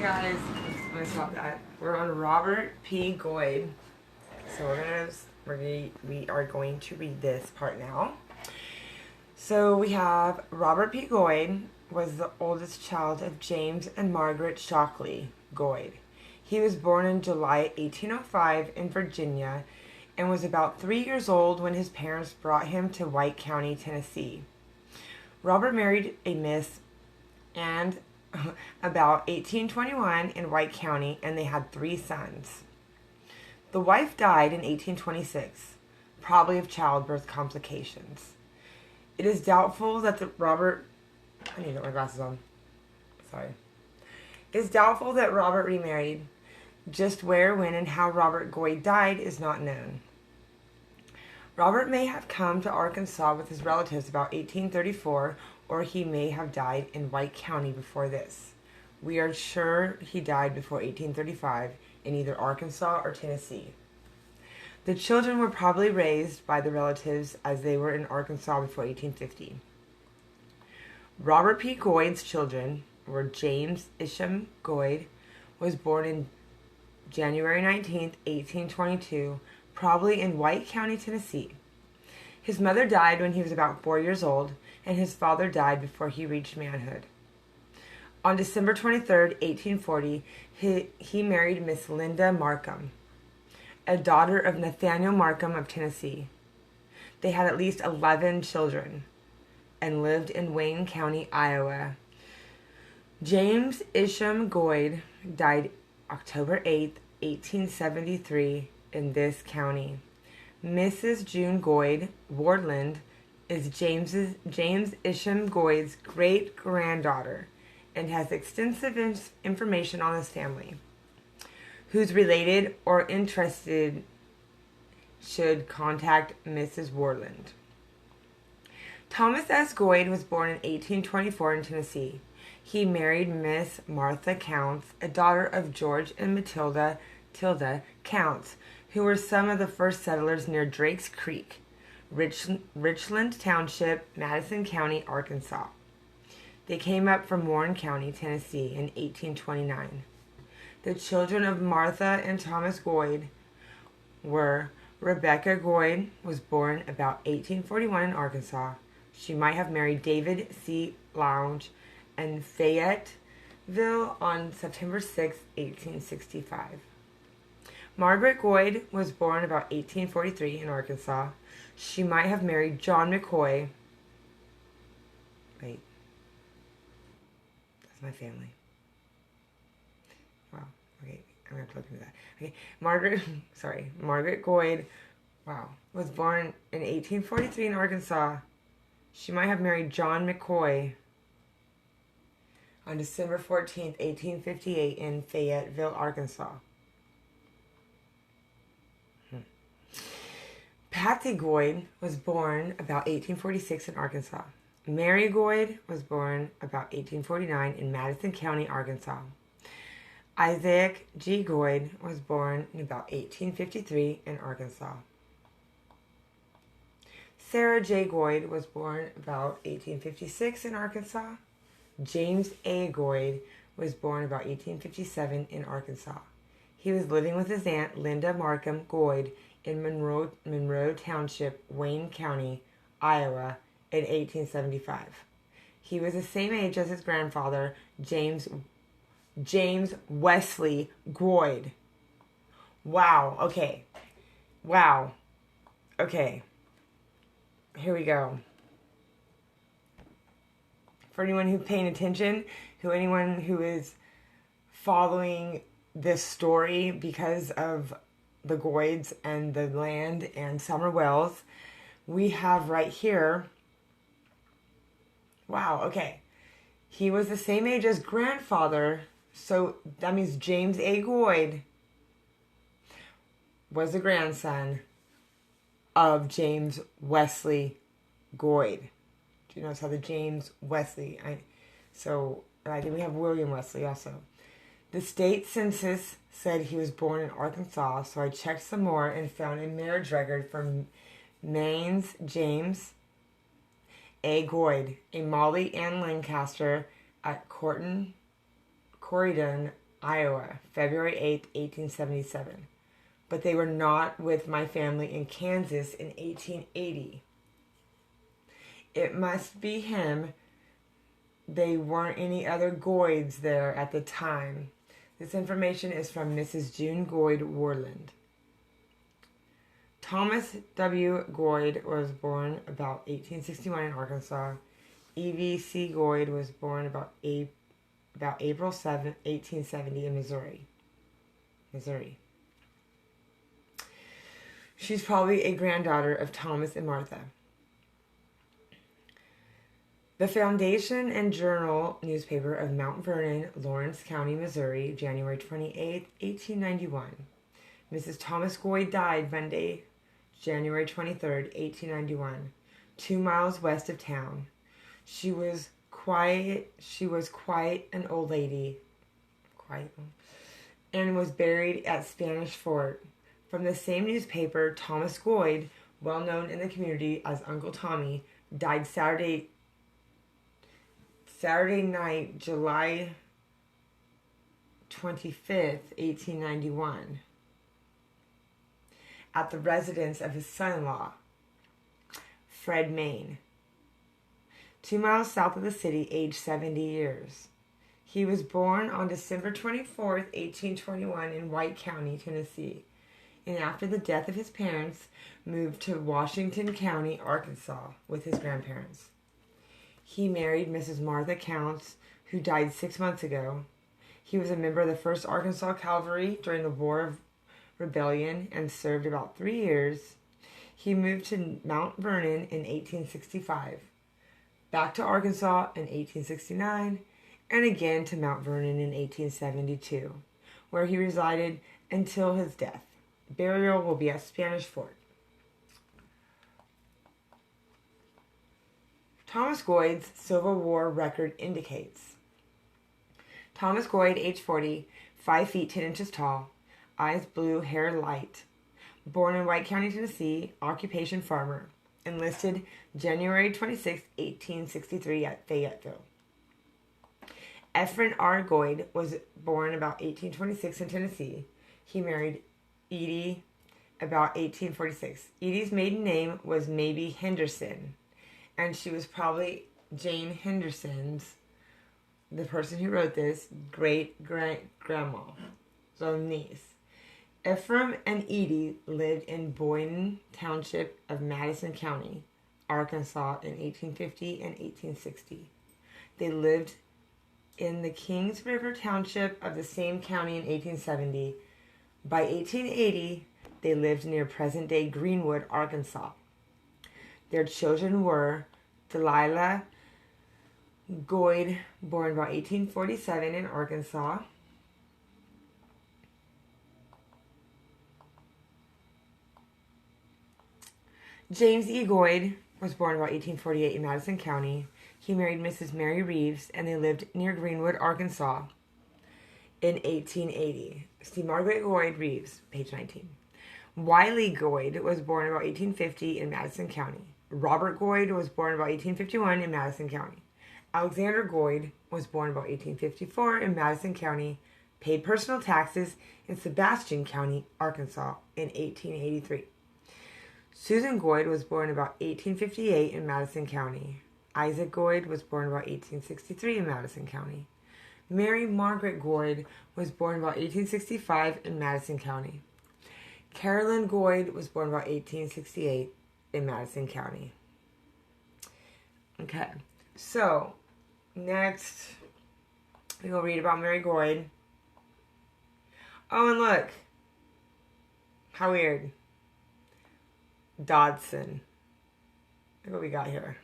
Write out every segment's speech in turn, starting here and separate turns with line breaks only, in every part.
Hey guys, I'm gonna stop that. We're on Robert P. Goyd, so we are going to read this part now. So we have Robert P. Goyd was the oldest child of James and Margaret Shockley Goyd. He was born in July 1805 in Virginia and was about 3 years old when his parents brought him to White County, Tennessee. Robert married a Miss and about 1821 in White County, and they had 3 sons. The wife died in 1826, probably of childbirth complications. It is doubtful that I need to get my glasses on. Sorry. It is doubtful that Robert remarried. Just where, when, and how Robert Goyd died is not known. Robert may have come to Arkansas with his relatives about 1834, or he may have died in White County before this. We are sure he died before 1835 in either Arkansas or Tennessee. The children were probably raised by the relatives as they were in Arkansas before 1850. Robert P. Goyd's children were James Isham Goyd, was born in January 19, 1822, probably in White County, Tennessee. His mother died when he was about 4 years old, and his father died before he reached manhood. On December 23, 1840, he married Miss Linda Markham, a daughter of Nathaniel Markham of Tennessee. They had at least 11 children and lived in Wayne County, Iowa. James Isham Goyd died October 8, 1873, in this county. Mrs. June Goyd Wardland is James Isham Goyd's great-granddaughter and has extensive information on his family. Who's related or interested should contact Mrs. Wardland. Thomas S. Goyd was born in 1824 in Tennessee. He married Miss Martha Counts, a daughter of George and Matilda Counts, who were some of the first settlers near Drake's Creek, Richland Township, Madison County, Arkansas. They came up from Warren County, Tennessee in 1829. The children of Martha and Thomas Goyd were Rebecca Goyd, was born about 1841 in Arkansas. She might have married David C. Lounge in Fayetteville on September 6, 1865. Margaret Goyd was born about 1843 in Arkansas. She might have married John McCoy. Wait. That's my family. Wow. Okay, I'm going to have to look into that. Okay, Margaret Goyd, was born in 1843 in Arkansas. She might have married John McCoy on December 14th, 1858 in Fayetteville, Arkansas. Patsy Goyd was born about 1846 in Arkansas. Mary Goyd was born about 1849 in Madison County, Arkansas. Isaac G. Goyd was born in about 1853 in Arkansas. Sarah J. Goyd was born about 1856 in Arkansas. James A. Goyd was born about 1857 in Arkansas. He was living with his aunt Linda Markham Goyd in Monroe Township, Wayne County, Iowa, in 1875. He was the same age as his grandfather, James Wesley Goyd. Wow, okay. Wow. Okay. Here we go. For anyone who's paying attention, anyone who is following this story because of the Goyds and the land and Summer Wells, we have right here, wow, okay. He was the same age as grandfather, so that means James A. Goyd was the grandson of James Wesley Goyd. Do you notice how the James Wesley, I think we have William Wesley also. The state census said he was born in Arkansas, so I checked some more and found a marriage record from Mayne's James A. Goyd, a Molly Ann Lancaster at Corydon, Iowa, February 8th, 1877. But they were not with my family in Kansas in 1880. It must be him. They weren't any other Goids there at the time. This information is from Mrs. June Goyd Warland. Thomas W. Goyd was born about 1861 in Arkansas. E.V. C. Goyd was born about April 7, 1870 in Missouri. She's probably a granddaughter of Thomas and Martha. The Foundation and Journal newspaper of Mount Vernon, Lawrence County, Missouri, January 28, 1891. Mrs. Thomas Goyd died Monday, January 23, 1891, 2 miles west of town. She was quite an old lady, and was buried at Spanish Fort. From the same newspaper, Thomas Goyd, well known in the community as Uncle Tommy, died Saturday night, July 25th, 1891, at the residence of his son-in-law, Fred Mayne, 2 miles south of the city, aged 70 years. He was born on December 24th, 1821 in White County, Tennessee, and after the death of his parents, moved to Washington County, Arkansas, with his grandparents. He married Mrs. Martha Counts, who died 6 months ago. He was a member of the 1st Arkansas Cavalry during the War of Rebellion and served about 3 years. He moved to Mount Vernon in 1865, back to Arkansas in 1869, and again to Mount Vernon in 1872, where he resided until his death. Burial will be at Spanish Fort. Thomas Goyd's Civil War record indicates. Thomas Goyd, age 40, 5 feet 10 inches tall, eyes blue, hair light. Born in White County, Tennessee, occupation farmer. Enlisted January 26, 1863 at Fayetteville. Ephraim R. Goyd was born about 1826 in Tennessee. He married Edie about 1846. Edie's maiden name was Maybe Henderson, and she was probably Jane Henderson's, the person who wrote this, great-grandma, so niece. Ephraim and Edie lived in Boynton Township of Madison County, Arkansas in 1850 and 1860. They lived in the Kings River Township of the same county in 1870. By 1880, they lived near present-day Greenwood, Arkansas. Their children were Delilah Goyd, born about 1847 in Arkansas. James E. Goyd was born about 1848 in Madison County. He married Mrs. Mary Reeves, and they lived near Greenwood, Arkansas in 1880. See Margaret Goyd Reeves, page 19. Wiley Goyd was born about 1850 in Madison County. Robert Goyd was born about 1851 in Madison County. Alexander Goyd was born about 1854 in Madison County, paid personal taxes in Sebastian County, Arkansas in 1883. Susan Goyd was born about 1858 in Madison County. Isaac Goyd was born about 1863 in Madison County. Mary Margaret Goyd was born about 1865 in Madison County. Carolyn Goyd was born about 1868 in Madison County. Okay, so next we will read about Mary Goyd. Oh, and look, how weird. Dodson. Look what we got here.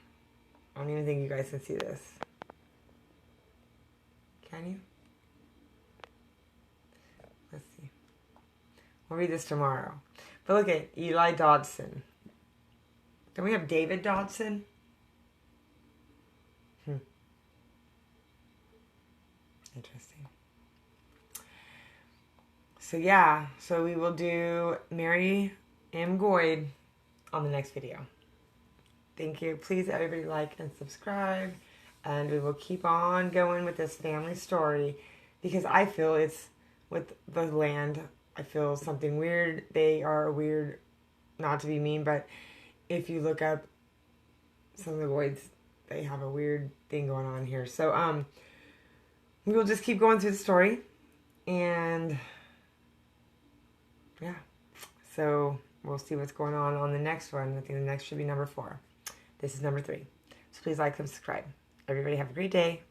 I don't even think you guys can see this. Can you? Let's see. We'll read this tomorrow. But look at Eli Dodson. Then we have David Dodson. Interesting. So yeah, so we will do Mary M. Goyd on the next video. Thank you. Please everybody like and subscribe, and we will keep on going with this family story. because I feel it's with the land. I feel something weird. They are weird, not to be mean, but if you look up some of the Goids, they have a weird thing going on here. So, we will just keep going through the story. And, yeah. So, we'll see what's going on the next one. I think the next should be number 4. This is number 3. So, please like and subscribe. Everybody have a great day.